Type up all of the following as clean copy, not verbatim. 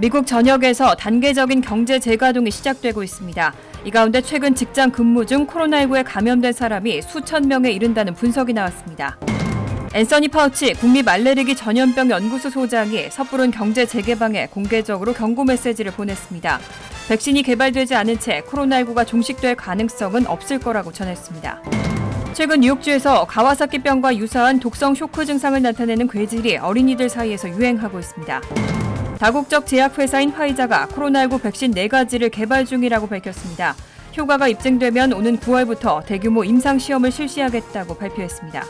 미국 전역에서 단계적인 경제 재가동이 시작되고 있습니다. 이 가운데 최근 직장 근무 중 코로나19에 감염된 사람이 수천 명에 이른다는 분석이 나왔습니다. 앤서니 파우치 국립 알레르기 전염병 연구소 소장이 섣부른 경제 재개방에 공개적으로 경고 메시지를 보냈습니다. 백신이 개발되지 않은 채 코로나19가 종식될 가능성은 없을 거라고 전했습니다. 최근 뉴욕주에서 가와사키병과 유사한 독성 쇼크 증상을 나타내는 괴질이 어린이들 사이에서 유행하고 있습니다. 다국적 제약회사인 화이자가 코로나19 백신 4가지를 개발 중이라고 밝혔습니다. 효과가 입증되면 오는 9월부터 대규모 임상시험을 실시하겠다고 발표했습니다.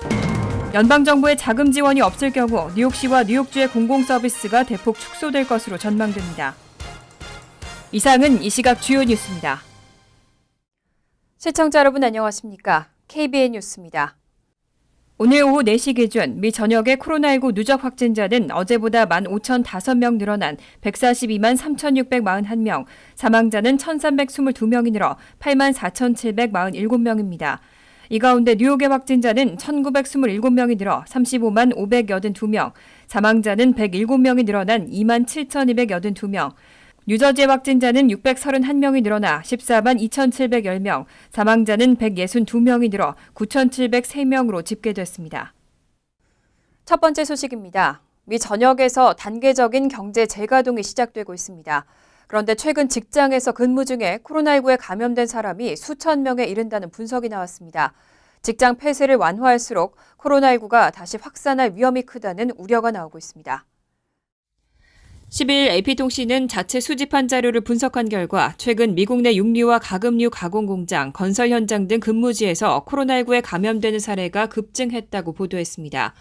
연방정부의 자금 지원이 없을 경우 뉴욕시와 뉴욕주의 공공서비스가 대폭 축소될 것으로 전망됩니다. 이상은 이 시각 주요 뉴스입니다. 시청자 여러분 안녕하십니까? KBN 뉴스입니다. 오늘 오후 4시 기준 미 전역의 코로나19 누적 확진자는 어제보다 15,005명 늘어난 142만 3,641명, 사망자는 1,322명이 늘어 84,747명입니다. 이 가운데 뉴욕의 확진자는 1,927명이 늘어 35만 582명, 사망자는 107명이 늘어난 2만 7,282명, 뉴저지의 확진자는 631명이 늘어나 14만 2,710명, 사망자는 162명이 늘어 9,703명으로 집계됐습니다. 첫 번째 소식입니다. 미 전역에서 단계적인 경제 재가동이 시작되고 있습니다. 그런데 최근 직장에서 근무 중에 코로나19에 감염된 사람이 수천 명에 이른다는 분석이 나왔습니다. 직장 폐쇄를 완화할수록 코로나19가 다시 확산할 위험이 크다는 우려가 나오고 있습니다. 10일 AP통신은 자체 수집한 자료를 분석한 결과 최근 미국 내 육류와 가금류 가공공장, 건설 현장 등 근무지에서 코로나19에 감염되는 사례가 급증했다고 보도했습니다.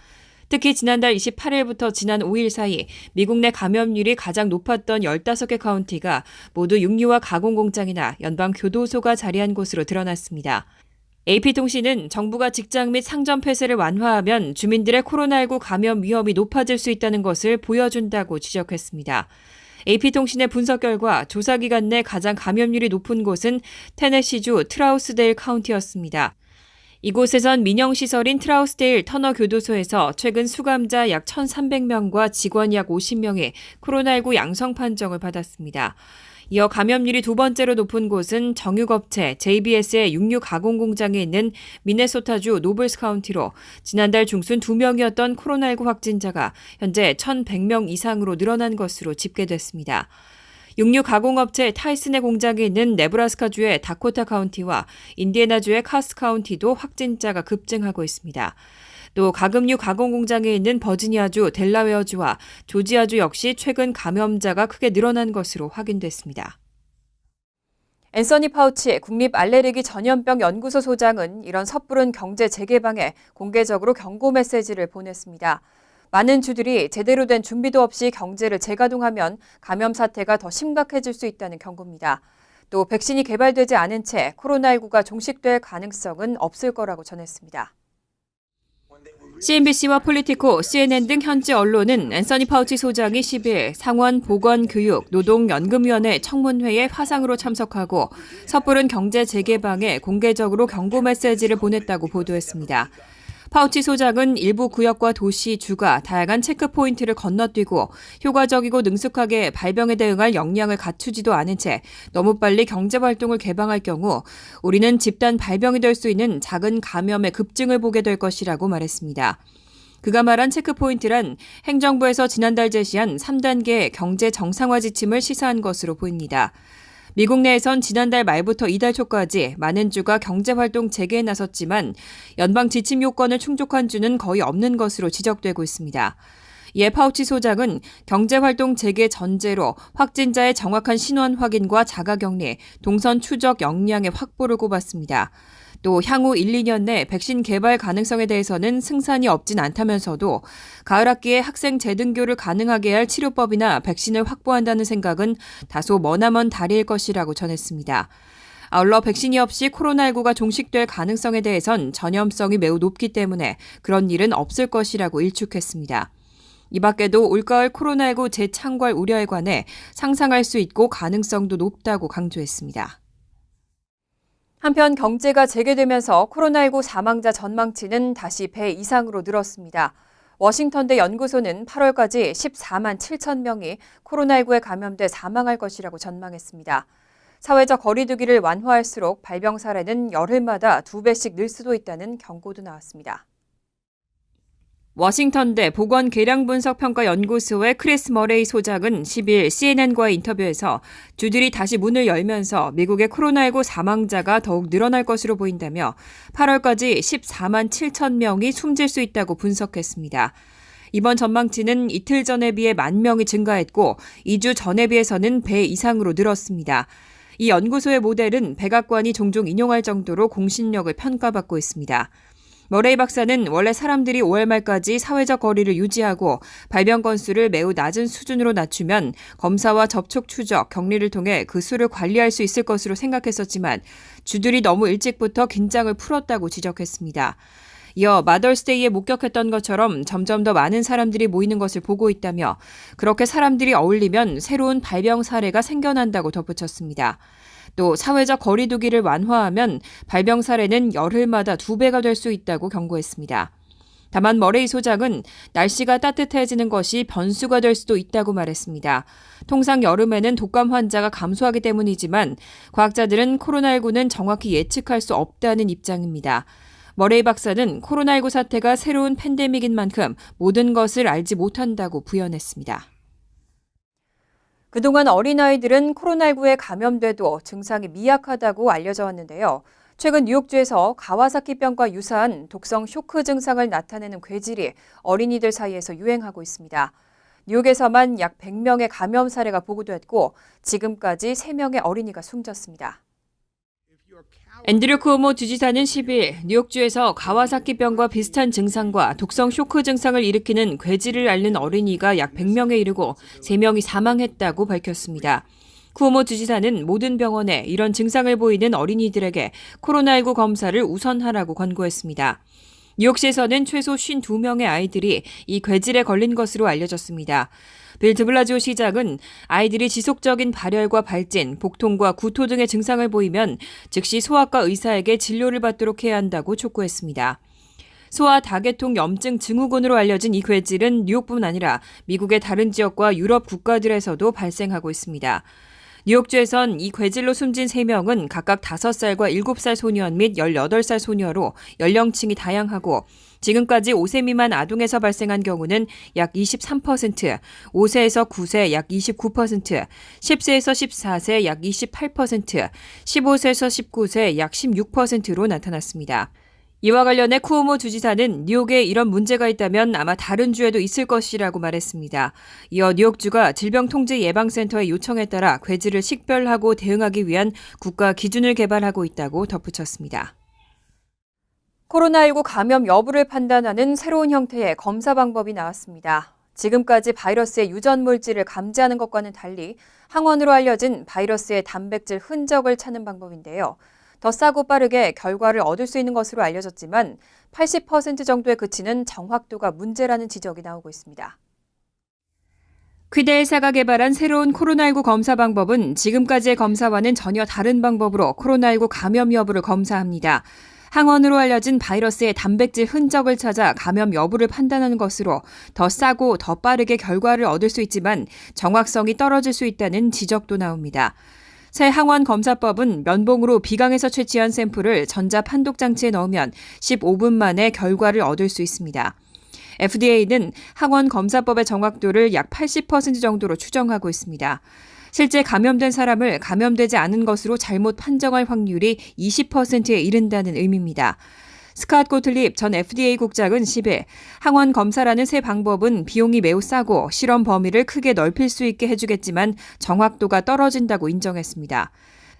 특히 지난달 28일부터 지난 5일 사이 미국 내 감염률이 가장 높았던 15개 카운티가 모두 육류와 가공공장이나 연방교도소가 자리한 곳으로 드러났습니다. AP통신은 정부가 직장 및 상점 폐쇄를 완화하면 주민들의 코로나19 감염 위험이 높아질 수 있다는 것을 보여준다고 지적했습니다. AP통신의 분석 결과 조사 기간 내 가장 감염률이 높은 곳은 테네시주 트라우스데일 카운티였습니다. 이곳에선 민영시설인 트라우스데일 터너 교도소에서 최근 수감자 약 1,300명과 직원 약 50명이 코로나19 양성 판정을 받았습니다. 이어 감염률이 두 번째로 높은 곳은 정육업체 JBS의 육류 가공 공장에 있는 미네소타주 노블스 카운티로 지난달 중순 2명이었던 코로나19 확진자가 현재 1,100명 이상으로 늘어난 것으로 집계됐습니다. 육류 가공업체 타이슨의 공장에 있는 네브라스카주의 다코타 카운티와 인디애나주의 카스 카운티도 확진자가 급증하고 있습니다. 또 가금류 가공 공장에 있는 버지니아주, 델라웨어주와 조지아주 역시 최근 감염자가 크게 늘어난 것으로 확인됐습니다. 앤서니 파우치 국립 알레르기 전염병 연구소 소장은 이런 섣부른 경제 재개방에 공개적으로 경고 메시지를 보냈습니다. 많은 주들이 제대로 된 준비도 없이 경제를 재가동하면 감염 사태가 더 심각해질 수 있다는 경고입니다. 또 백신이 개발되지 않은 채 코로나19가 종식될 가능성은 없을 거라고 전했습니다. CNBC와 폴리티코, CNN 등 현지 언론은 앤서니 파우치 소장이 10일 상원 보건교육 노동연금위원회 청문회에 화상으로 참석하고 섣부른 경제 재개방에 공개적으로 경고 메시지를 보냈다고 보도했습니다. 파우치 소장은 일부 구역과 도시, 주가 다양한 체크포인트를 건너뛰고 효과적이고 능숙하게 발병에 대응할 역량을 갖추지도 않은 채 너무 빨리 경제활동을 개방할 경우 우리는 집단 발병이 될 수 있는 작은 감염의 급증을 보게 될 것이라고 말했습니다. 그가 말한 체크포인트란 행정부에서 지난달 제시한 3단계 경제 정상화 지침을 시사한 것으로 보입니다. 미국 내에선 지난달 말부터 이달 초까지 많은 주가 경제활동 재개에 나섰지만 연방 지침 요건을 충족한 주는 거의 없는 것으로 지적되고 있습니다. 이에 파우치 소장은 경제활동 재개 전제로 확진자의 정확한 신원 확인과 자가격리, 동선 추적 역량의 확보를 꼽았습니다. 또 향후 1, 2년 내 백신 개발 가능성에 대해서는 승산이 없진 않다면서도 가을 학기에 학생 재등교를 가능하게 할 치료법이나 백신을 확보한다는 생각은 다소 머나먼 다리일 것이라고 전했습니다. 아울러 백신이 없이 코로나19가 종식될 가능성에 대해선 전염성이 매우 높기 때문에 그런 일은 없을 것이라고 일축했습니다. 이 밖에도 올가을 코로나19 재창궐 우려에 관해 상상할 수 있고 가능성도 높다고 강조했습니다. 한편 경제가 재개되면서 코로나19 사망자 전망치는 다시 배 이상으로 늘었습니다. 워싱턴대 연구소는 8월까지 14만 7천 명이 코로나19에 감염돼 사망할 것이라고 전망했습니다. 사회적 거리 두기를 완화할수록 발병 사례는 열흘마다 2배씩 늘 수도 있다는 경고도 나왔습니다. 워싱턴대 보건계량분석평가연구소의 크리스 머레이 소장은 10일 CNN과의 인터뷰에서 주들이 다시 문을 열면서 미국의 코로나19 사망자가 더욱 늘어날 것으로 보인다며 8월까지 14만 7천 명이 숨질 수 있다고 분석했습니다. 이번 전망치는 이틀 전에 비해 1만 명이 증가했고 2주 전에 비해서는 배 이상으로 늘었습니다. 이 연구소의 모델은 백악관이 종종 인용할 정도로 공신력을 평가받고 있습니다. 머레이 박사는 원래 사람들이 5월 말까지 사회적 거리를 유지하고 발병 건수를 매우 낮은 수준으로 낮추면 검사와 접촉 추적, 격리를 통해 그 수를 관리할 수 있을 것으로 생각했었지만 주들이 너무 일찍부터 긴장을 풀었다고 지적했습니다. 이어 마더스데이에 목격했던 것처럼 점점 더 많은 사람들이 모이는 것을 보고 있다며 그렇게 사람들이 어울리면 새로운 발병 사례가 생겨난다고 덧붙였습니다. 또 사회적 거리 두기를 완화하면 발병 사례는 열흘마다 2배가 될 수 있다고 경고했습니다. 다만 머레이 소장은 날씨가 따뜻해지는 것이 변수가 될 수도 있다고 말했습니다. 통상 여름에는 독감 환자가 감소하기 때문이지만 과학자들은 코로나19는 정확히 예측할 수 없다는 입장입니다. 머레이 박사는 코로나19 사태가 새로운 팬데믹인 만큼 모든 것을 알지 못한다고 부연했습니다. 그동안 어린아이들은 코로나19에 감염돼도 증상이 미약하다고 알려져 왔는데요. 최근 뉴욕주에서 가와사키병과 유사한 독성 쇼크 증상을 나타내는 괴질이 어린이들 사이에서 유행하고 있습니다. 뉴욕에서만 약 100명의 감염 사례가 보고됐고 지금까지 3명의 어린이가 숨졌습니다. 앤드류 쿠오모 주지사는 10일 뉴욕주에서 가와사키병과 비슷한 증상과 독성 쇼크 증상을 일으키는 괴질을 앓는 어린이가 약 100명에 이르고 3명이 사망했다고 밝혔습니다. 쿠오모 주지사는 모든 병원에 이런 증상을 보이는 어린이들에게 코로나19 검사를 우선하라고 권고했습니다. 뉴욕시에서는 최소 52명의 아이들이 이 괴질에 걸린 것으로 알려졌습니다. 빌 드블라지오 시장은 아이들이 지속적인 발열과 발진, 복통과 구토 등의 증상을 보이면 즉시 소아과 의사에게 진료를 받도록 해야 한다고 촉구했습니다. 소아 다계통 염증 증후군으로 알려진 이 괴질은 뉴욕뿐 아니라 미국의 다른 지역과 유럽 국가들에서도 발생하고 있습니다. 뉴욕주에선 이 괴질로 숨진 3명은 각각 5살과 7살 소년 및 18살 소녀로 연령층이 다양하고 지금까지 5세 미만 아동에서 발생한 경우는 약 23%, 5세에서 9세 약 29%, 10세에서 14세 약 28%, 15세에서 19세 약 16%로 나타났습니다. 이와 관련해 쿠오모 주지사는 뉴욕에 이런 문제가 있다면 아마 다른 주에도 있을 것이라고 말했습니다. 이어 뉴욕주가 질병통제예방센터의 요청에 따라 괴질을 식별하고 대응하기 위한 국가 기준을 개발하고 있다고 덧붙였습니다. 코로나19 감염 여부를 판단하는 새로운 형태의 검사 방법이 나왔습니다. 지금까지 바이러스의 유전 물질을 감지하는 것과는 달리 항원으로 알려진 바이러스의 단백질 흔적을 찾는 방법인데요. 더 싸고 빠르게 결과를 얻을 수 있는 것으로 알려졌지만 80% 정도에 그치는 정확도가 문제라는 지적이 나오고 있습니다. 퀴델사가 개발한 새로운 코로나19 검사 방법은 지금까지의 검사와는 전혀 다른 방법으로 코로나19 감염 여부를 검사합니다. 항원으로 알려진 바이러스의 단백질 흔적을 찾아 감염 여부를 판단하는 것으로 더 싸고 더 빠르게 결과를 얻을 수 있지만 정확성이 떨어질 수 있다는 지적도 나옵니다. 새 항원 검사법은 면봉으로 비강에서 채취한 샘플을 전자 판독 장치에 넣으면 15분 만에 결과를 얻을 수 있습니다. FDA는 항원 검사법의 정확도를 약 80% 정도로 추정하고 있습니다. 실제 감염된 사람을 감염되지 않은 것으로 잘못 판정할 확률이 20%에 이른다는 의미입니다. 스캇 고틀립 전 FDA 국장은 10일 항원 검사라는 새 방법은 비용이 매우 싸고 실험 범위를 크게 넓힐 수 있게 해주겠지만 정확도가 떨어진다고 인정했습니다.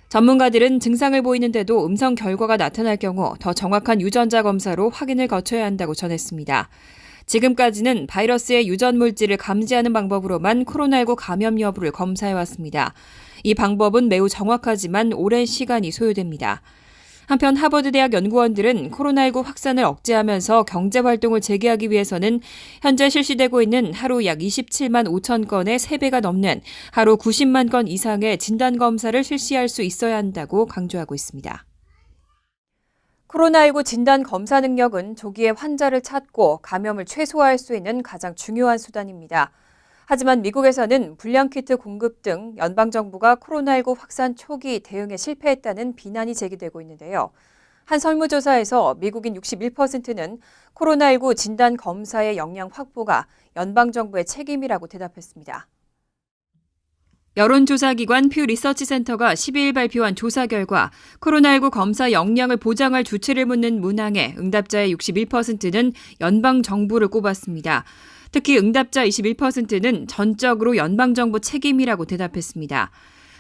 전문가들은 증상을 보이는데도 음성 결과가 나타날 경우 더 정확한 유전자 검사로 확인을 거쳐야 한다고 전했습니다. 지금까지는 바이러스의 유전 물질을 감지하는 방법으로만 코로나19 감염 여부를 검사해왔습니다. 이 방법은 매우 정확하지만 오랜 시간이 소요됩니다. 한편 하버드대학 연구원들은 코로나19 확산을 억제하면서 경제활동을 재개하기 위해서는 현재 실시되고 있는 하루 약 27만 5천 건의 3배가 넘는 하루 90만 건 이상의 진단검사를 실시할 수 있어야 한다고 강조하고 있습니다. 코로나19 진단 검사 능력은 조기에 환자를 찾고 감염을 최소화할 수 있는 가장 중요한 수단입니다. 하지만 미국에서는 불량키트 공급 등 연방정부가 코로나19 확산 초기 대응에 실패했다는 비난이 제기되고 있는데요. 한 설문조사에서 미국인 61%는 코로나19 진단 검사의 역량 확보가 연방정부의 책임이라고 대답했습니다. 여론조사기관 퓨 리서치센터가 12일 발표한 조사 결과 코로나19 검사 역량을 보장할 조치를 묻는 문항에 응답자의 61%는 연방정부를 꼽았습니다. 특히 응답자 21%는 전적으로 연방정부 책임이라고 대답했습니다.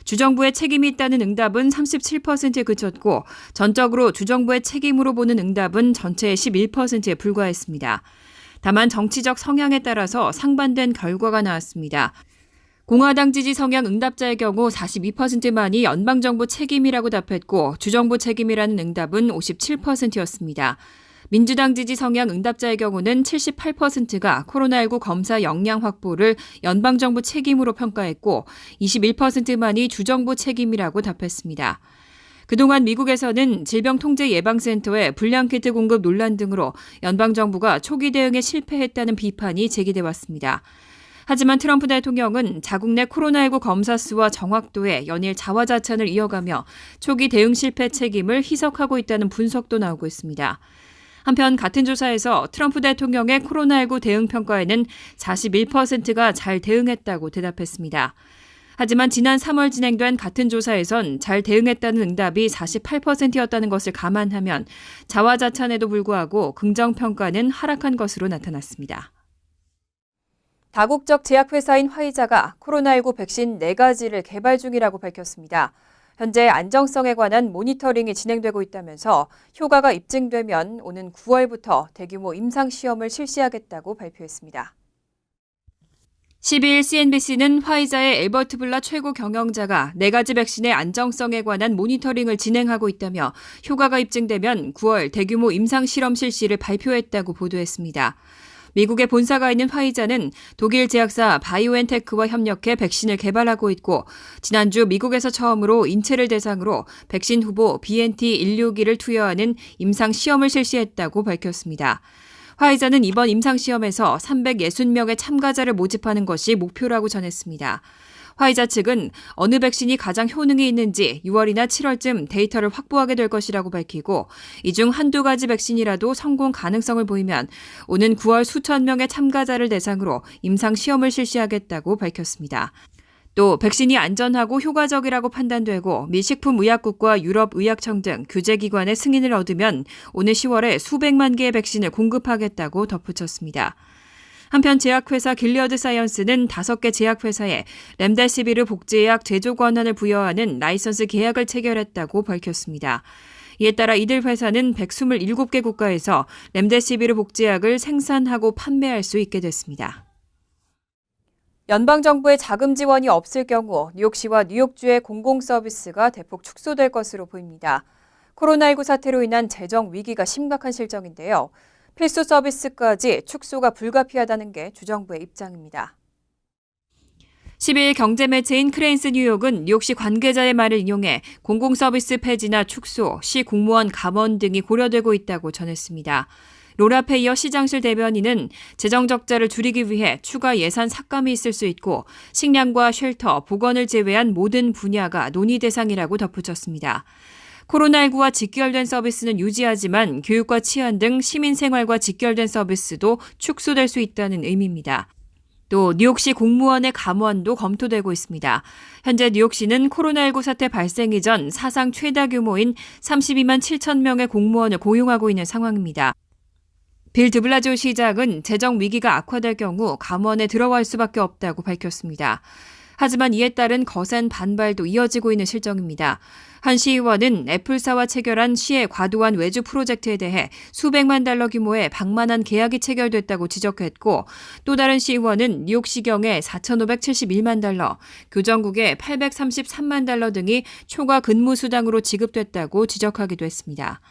주정부의 책임이 있다는 응답은 37%에 그쳤고 전적으로 주정부의 책임으로 보는 응답은 전체의 11%에 불과했습니다. 다만 정치적 성향에 따라서 상반된 결과가 나왔습니다. 공화당 지지 성향 응답자의 경우 42%만이 연방정부 책임이라고 답했고 주정부 책임이라는 응답은 57%였습니다. 민주당 지지 성향 응답자의 경우는 78%가 코로나19 검사 역량 확보를 연방정부 책임으로 평가했고 21%만이 주정부 책임이라고 답했습니다. 그동안 미국에서는 질병통제예방센터의 불량키트 공급 논란 등으로 연방정부가 초기 대응에 실패했다는 비판이 제기돼 왔습니다. 하지만 트럼프 대통령은 자국 내 코로나19 검사 수와 정확도에 연일 자화자찬을 이어가며 초기 대응 실패 책임을 희석하고 있다는 분석도 나오고 있습니다. 한편 같은 조사에서 트럼프 대통령의 코로나19 대응 평가에는 41%가 잘 대응했다고 대답했습니다. 하지만 지난 3월 진행된 같은 조사에선 잘 대응했다는 응답이 48%였다는 것을 감안하면 자화자찬에도 불구하고 긍정평가는 하락한 것으로 나타났습니다. 다국적 제약회사인 화이자가 코로나19 백신 4가지를 개발 중이라고 밝혔습니다. 현재 안정성에 관한 모니터링이 진행되고 있다면서 효과가 입증되면 오는 9월부터 대규모 임상시험을 실시하겠다고 발표했습니다. 12일 CNBC는 화이자의 엘버트 블라 최고 경영자가 4가지 백신의 안정성에 관한 모니터링을 진행하고 있다며 효과가 입증되면 9월 대규모 임상실험 실시를 발표했다고 보도했습니다. 미국에 본사가 있는 화이자는 독일 제약사 바이오엔테크와 협력해 백신을 개발하고 있고 지난주 미국에서 처음으로 인체를 대상으로 백신 후보 BNT161을 투여하는 임상시험을 실시했다고 밝혔습니다. 화이자는 이번 임상시험에서 360명의 참가자를 모집하는 것이 목표라고 전했습니다. 화이자 측은 어느 백신이 가장 효능이 있는지 6월이나 7월쯤 데이터를 확보하게 될 것이라고 밝히고 이 중 한두 가지 백신이라도 성공 가능성을 보이면 오는 9월 수천 명의 참가자를 대상으로 임상시험을 실시하겠다고 밝혔습니다. 또 백신이 안전하고 효과적이라고 판단되고 미 식품의약국과 유럽의약청 등 규제기관의 승인을 얻으면 오는 10월에 수백만 개의 백신을 공급하겠다고 덧붙였습니다. 한편 제약회사 길리어드 사이언스는 5개 제약회사에 렘데시비르 복제약 제조 권한을 부여하는 라이선스 계약을 체결했다고 밝혔습니다. 이에 따라 이들 회사는 127개 국가에서 렘데시비르 복제약을 생산하고 판매할 수 있게 됐습니다. 연방정부의 자금 지원이 없을 경우 뉴욕시와 뉴욕주의 공공서비스가 대폭 축소될 것으로 보입니다. 코로나19 사태로 인한 재정 위기가 심각한 실정인데요. 필수 서비스까지 축소가 불가피하다는 게 주정부의 입장입니다. 12일 경제매체인 크레인스 뉴욕은 뉴욕시 관계자의 말을 인용해 공공서비스 폐지나 축소, 시 공무원 감원 등이 고려되고 있다고 전했습니다. 로라 페이어 시장실 대변인은 재정 적자를 줄이기 위해 추가 예산 삭감이 있을 수 있고 식량과 쉘터, 보건을 제외한 모든 분야가 논의 대상이라고 덧붙였습니다. 코로나19와 직결된 서비스는 유지하지만 교육과 치안 등 시민생활과 직결된 서비스도 축소될 수 있다는 의미입니다. 또 뉴욕시 공무원의 감원도 검토되고 있습니다. 현재 뉴욕시는 코로나19 사태 발생 이전 사상 최다 규모인 32만 7천 명의 공무원을 고용하고 있는 상황입니다. 빌 드블라지오 시장은 재정 위기가 악화될 경우 감원에 들어갈 수밖에 없다고 밝혔습니다. 하지만 이에 따른 거센 반발도 이어지고 있는 실정입니다. 한 시의원은 애플사와 체결한 시의 과도한 외주 프로젝트에 대해 수백만 달러 규모의 방만한 계약이 체결됐다고 지적했고 또 다른 시의원은 뉴욕시경에 4,571만 달러, 교정국에 833만 달러 등이 초과 근무수당으로 지급됐다고 지적하기도 했습니다.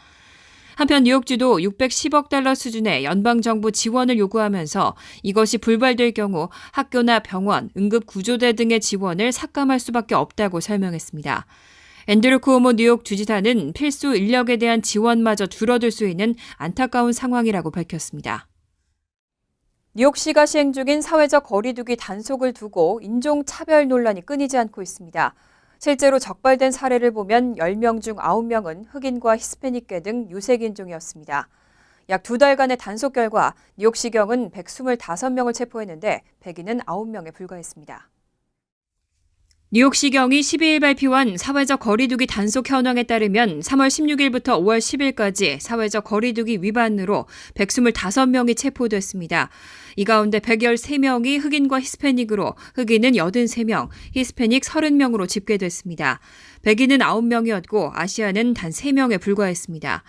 한편 뉴욕주도 610억 달러 수준의 연방정부 지원을 요구하면서 이것이 불발될 경우 학교나 병원, 응급구조대 등의 지원을 삭감할 수밖에 없다고 설명했습니다. 앤드류 쿠오모 뉴욕 주지사는 필수 인력에 대한 지원마저 줄어들 수 있는 안타까운 상황이라고 밝혔습니다. 뉴욕시가 시행 중인 사회적 거리두기 단속을 두고 인종차별 논란이 끊이지 않고 있습니다. 실제로 적발된 사례를 보면 10명 중 9명은 흑인과 히스패닉계 등 유색인종이었습니다. 약 2달간의 단속 결과 뉴욕시경은 125명을 체포했는데 백인은 9명에 불과했습니다. 뉴욕시경이 12일 발표한 사회적 거리두기 단속 현황에 따르면 3월 16일부터 5월 10일까지 사회적 거리두기 위반으로 125명이 체포됐습니다. 이 가운데 113명이 흑인과 히스패닉으로 흑인은 83명, 히스패닉 30명으로 집계됐습니다. 백인은 9명이었고 아시아는 단 3명에 불과했습니다.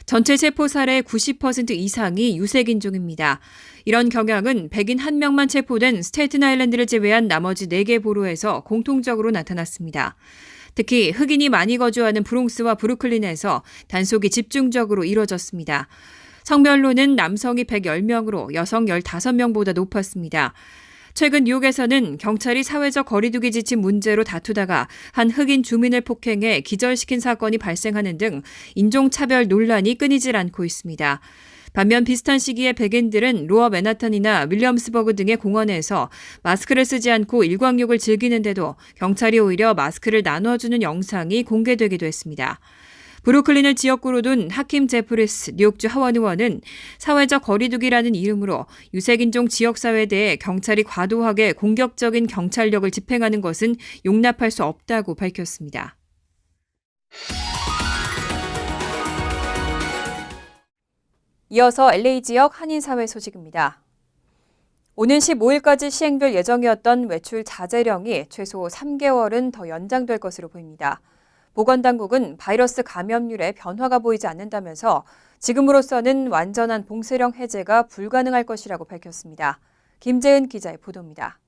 전체 체포 사례의 90% 이상이 유색인종입니다. 이런 경향은 백인 1명만 체포된 스테이튼 아일랜드를 제외한 나머지 4개 보로에서 공통적으로 나타났습니다. 특히 흑인이 많이 거주하는 브롱스와 브루클린에서 단속이 집중적으로 이뤄졌습니다. 성별로는 남성이 110명으로 여성 15명보다 높았습니다. 최근 뉴욕에서는 경찰이 사회적 거리두기 지침 문제로 다투다가 한 흑인 주민을 폭행해 기절시킨 사건이 발생하는 등 인종차별 논란이 끊이질 않고 있습니다. 반면 비슷한 시기에 백인들은 로어 맨하탄이나 윌리엄스버그 등의 공원에서 마스크를 쓰지 않고 일광욕을 즐기는데도 경찰이 오히려 마스크를 나눠주는 영상이 공개되기도 했습니다. 브루클린을 지역구로 둔 하킴 제프리스 뉴욕주 하원 의원은 사회적 거리두기라는 이름으로 유색인종 지역사회에 대해 경찰이 과도하게 공격적인 경찰력을 집행하는 것은 용납할 수 없다고 밝혔습니다. 이어서 LA 지역 한인사회 소식입니다. 오는 15일까지 시행될 예정이었던 외출 자제령이 최소 3개월은 더 연장될 것으로 보입니다. 보건당국은 바이러스 감염률에 변화가 보이지 않는다면서 지금으로서는 완전한 봉쇄령 해제가 불가능할 것이라고 밝혔습니다. 김재은 기자의 보도입니다.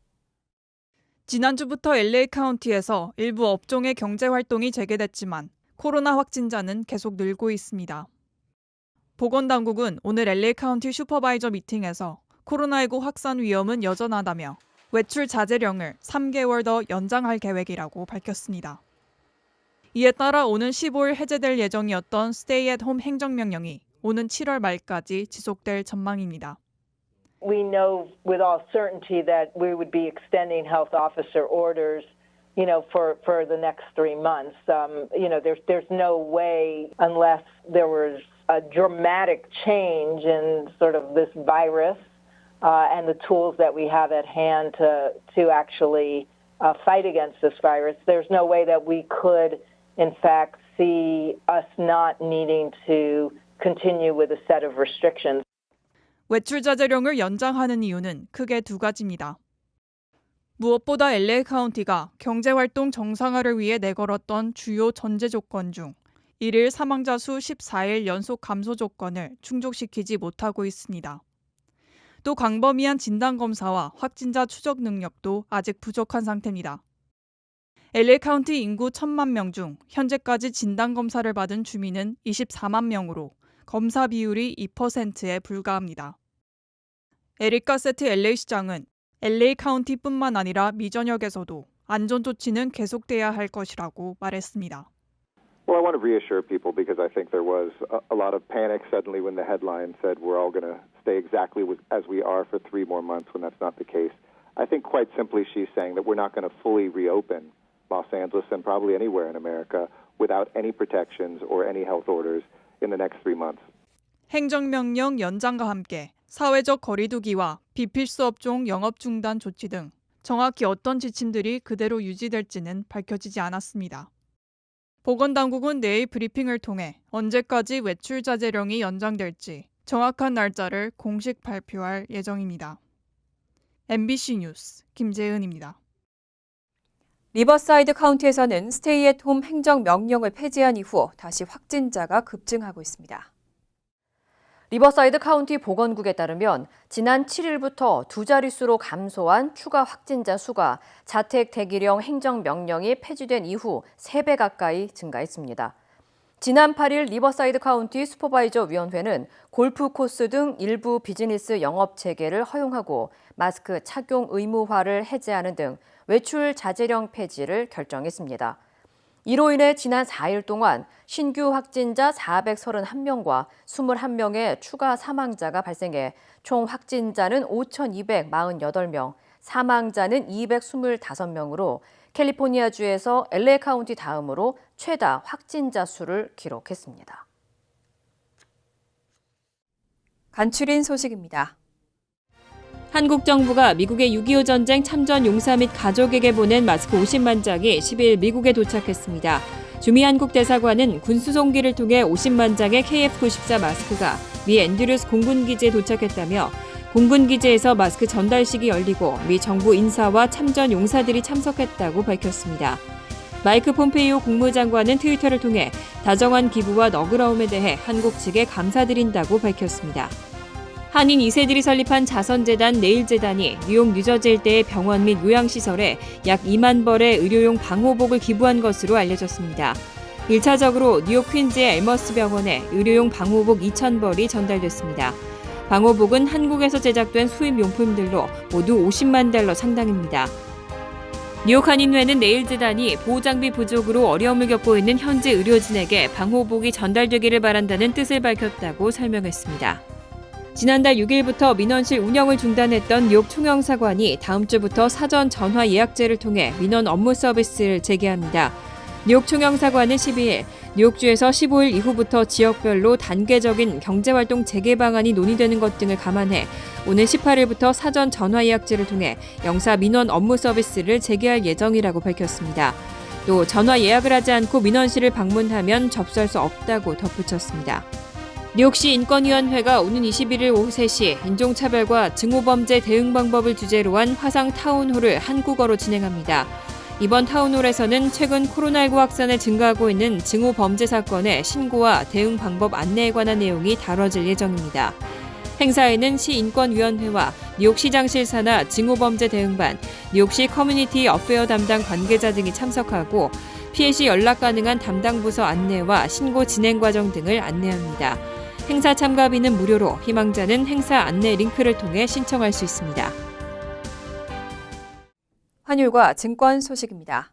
지난주부터 LA 카운티에서 일부 업종의 경제활동이 재개됐지만 코로나 확진자는 계속 늘고 있습니다. 보건당국은 오늘 LA 카운티 슈퍼바이저 미팅에서 코로나19 확산 위험은 여전하다며 외출 자제령을 3개월 더 연장할 계획이라고 밝혔습니다. 이에 따라 오는 15일 해제될 예정이었던 Stay at Home 행정명령이 오는 7월 말까지 지속될 전망입니다. We know with all certainty that we would be extending health officer orders, for the next 3 months. There's no way unless there was a dramatic change in sort of this virus and the tools that we have at hand to actually fight against this virus. There's no way that we could in fact see us not needing to continue with a set of restrictions. 외출 자제령을 연장하는 이유는 크게 2가지입니다. 무엇보다 LA 카운티가 경제활동 정상화를 위해 내걸었던 주요 전제 조건 중 1일 사망자 수 14일 연속 감소 조건을 충족시키지 못하고 있습니다. 또 광범위한 진단검사와 확진자 추적 능력도 아직 부족한 상태입니다. LA 카운티 인구 1,000만 명 중 현재까지 진단검사를 받은 주민은 24만 명으로 검사 비율이 2%에 불과합니다. 에릭 가세트 LA 시장은 LA 카운티뿐만 아니라 미 전역에서도 안전 조치는 계속돼야 할 것이라고 말했습니다. Well, I want to reassure people because I think there was a lot of panic suddenly when the headline said we're all going to stay exactly as we are for 3 more months when that's not the case. I think quite simply she's saying that we're not going to fully reopen Los Angeles and probably anywhere in America without any protections or any health orders in the next 3 months. 행정명령 연장과 함께 사회적 거리두기와 비필수 업종 영업 중단 조치 등 정확히 어떤 지침들이 그대로 유지될지는 밝혀지지 않았습니다. 보건당국은 내일 브리핑을 통해 언제까지 외출 자제령이 연장될지 정확한 날짜를 공식 발표할 예정입니다. MBC 뉴스 김재은입니다. 리버사이드 카운티에서는 스테이 앳 홈 행정명령을 폐지한 이후 다시 확진자가 급증하고 있습니다. 리버사이드 카운티 보건국에 따르면 지난 7일부터 2자릿수로 감소한 추가 확진자 수가 자택 대기령 행정명령이 폐지된 이후 3배 가까이 증가했습니다. 지난 8일 리버사이드 카운티 슈퍼바이저 위원회는 골프 코스 등 일부 비즈니스 영업 재개를 허용하고 마스크 착용 의무화를 해제하는 등 외출 자제령 폐지를 결정했습니다. 이로 인해 지난 4일 동안 신규 확진자 431명과 21명의 추가 사망자가 발생해 총 확진자는 5,248명, 사망자는 225명으로 캘리포니아주에서 LA 카운티 다음으로 최다 확진자 수를 기록했습니다. 간추린 소식입니다. 한국 정부가 미국의 6.25 전쟁 참전 용사 및 가족에게 보낸 마스크 50만 장이 10일 미국에 도착했습니다. 주미 한국 대사관은 군수송기를 통해 50만 장의 KF94 마스크가 미 앤드류스 공군기지에 도착했다며 공군기지에서 마스크 전달식이 열리고 미 정부 인사와 참전 용사들이 참석했다고 밝혔습니다. 마이크 폼페이오 국무장관은 트위터를 통해 다정한 기부와 너그러움에 대해 한국 측에 감사드린다고 밝혔습니다. 한인 2세들이 설립한 자선재단 네일재단이 뉴욕 뉴저지 일대의 병원 및 요양시설에 약 2만 벌의 의료용 방호복을 기부한 것으로 알려졌습니다. 1차적으로 뉴욕 퀸즈의 엘머스 병원에 의료용 방호복 2,000벌이 전달됐습니다. 방호복은 한국에서 제작된 수입용품들로 모두 50만 달러 상당입니다. 뉴욕 한인회는 네일재단이 보호장비 부족으로 어려움을 겪고 있는 현지 의료진에게 방호복이 전달되기를 바란다는 뜻을 밝혔다고 설명했습니다. 지난달 6일부터 민원실 운영을 중단했던 뉴욕 총영사관이 다음 주부터 사전 전화 예약제를 통해 민원 업무 서비스를 재개합니다. 뉴욕 총영사관은 12일 뉴욕주에서 15일 이후부터 지역별로 단계적인 경제활동 재개 방안이 논의되는 것 등을 감안해 오는 18일부터 사전 전화 예약제를 통해 영사 민원 업무 서비스를 재개할 예정이라고 밝혔습니다. 또 전화 예약을 하지 않고 민원실을 방문하면 접수할 수 없다고 덧붙였습니다. 뉴욕시 인권위원회가 오는 21일 오후 3시 인종차별과 증오범죄 대응 방법을 주제로 한 화상 타운홀을 한국어로 진행합니다. 이번 타운홀에서는 최근 코로나19 확산에 증가하고 있는 증오범죄 사건의 신고와 대응 방법 안내에 관한 내용이 다뤄질 예정입니다. 행사에는 시인권위원회와 뉴욕시장실 산하 증오범죄 대응반, 뉴욕시 커뮤니티 어페어 담당 관계자 등이 참석하고 피해 시 연락 가능한 담당 부서 안내와 신고 진행 과정 등을 안내합니다. 행사 참가비는 무료로 희망자는 행사 안내 링크를 통해 신청할 수 있습니다. 환율과 증권 소식입니다.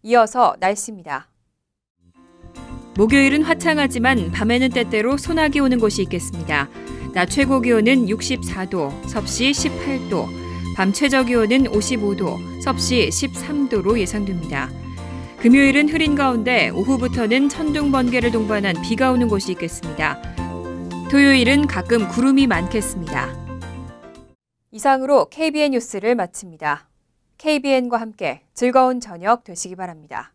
이어서 날씨입니다. 목요일은 화창하지만 밤에는 때때로 소나기 오는 곳이 있겠습니다. 낮 최고 기온은 64도, 섭씨 18도, 밤 최저 기온은 55도, 섭씨 13도로 예상됩니다. 금요일은 흐린 가운데 오후부터는 천둥 번개를 동반한 비가 오는 곳이 있겠습니다. 토요일은 가끔 구름이 많겠습니다. 이상으로 KBN 뉴스를 마칩니다. KBN과 함께 즐거운 저녁 되시기 바랍니다.